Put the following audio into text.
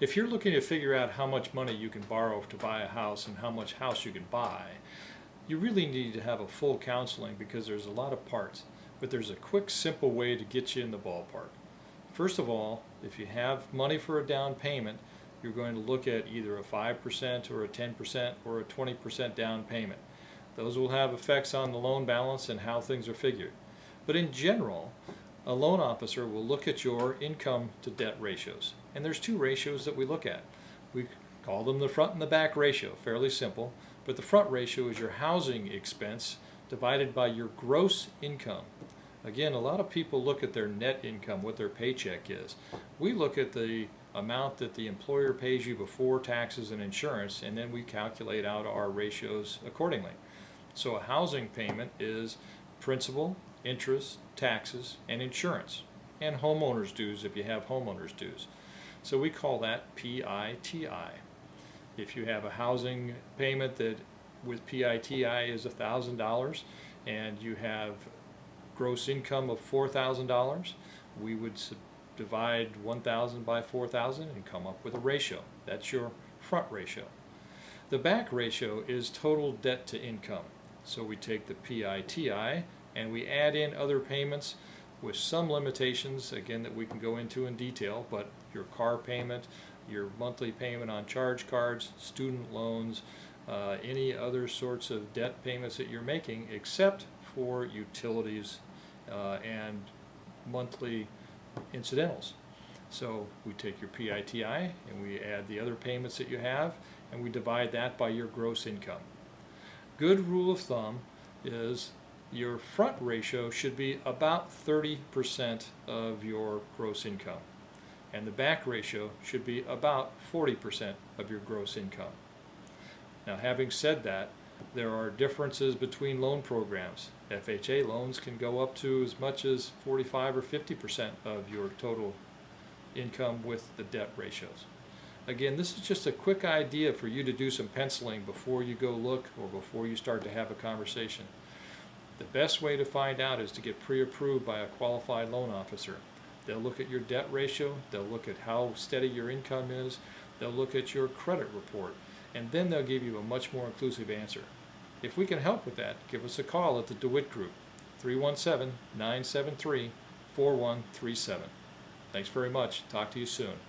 If you're looking to figure out how much money you can borrow to buy a house and how much house you can buy, you really need to have a full counseling because there's a lot of parts. But there's a quick, simple way to get you in the ballpark. First of all, if you have money for a down payment, you're going to look at either a 5% or a 10% or a 20% down payment. Those will have effects on the loan balance and how things are figured. But in general, a loan officer will look at your income to debt ratios. And there's two ratios that we look at. We call them the front and the back ratio, fairly simple. But the front ratio is your housing expense divided by your gross income. Again, a lot of people look at their net income, what their paycheck is. We look at the amount that the employer pays you before taxes and insurance, and then we calculate out our ratios accordingly. So a housing payment is principal, interest, taxes, and insurance, and homeowners dues if you have homeowners dues. So we call that PITI. If you have a housing payment that with PITI is $1,000 and you have gross income of $4,000, we would divide 1,000 by 4,000 and come up with a ratio. That's your front ratio. The back ratio is total debt to income. So we take the PITI and we add in other payments with some limitations, again, that we can go into in detail, but your car payment, your monthly payment on charge cards, student loans, any other sorts of debt payments that you're making except for utilities and monthly incidentals. So we take your PITI and we add the other payments that you have and we divide that by your gross income. Good rule of thumb is your front ratio should be about 30% of your gross income, and the back ratio should be about 40% of your gross income. Now, having said that, there are differences between loan programs. FHA loans can go up to as much as 45 or 50% of your total income with the debt ratios. Again, this is just a quick idea for you to do some penciling before you go look or before you start to have a conversation. The best way to find out is to get pre-approved by a qualified loan officer. They'll look at your debt ratio, they'll look at how steady your income is, they'll look at your credit report, and then they'll give you a much more inclusive answer. If we can help with that, give us a call at the DeWitt Group, 317-973-4137. Thanks very much. Talk to you soon.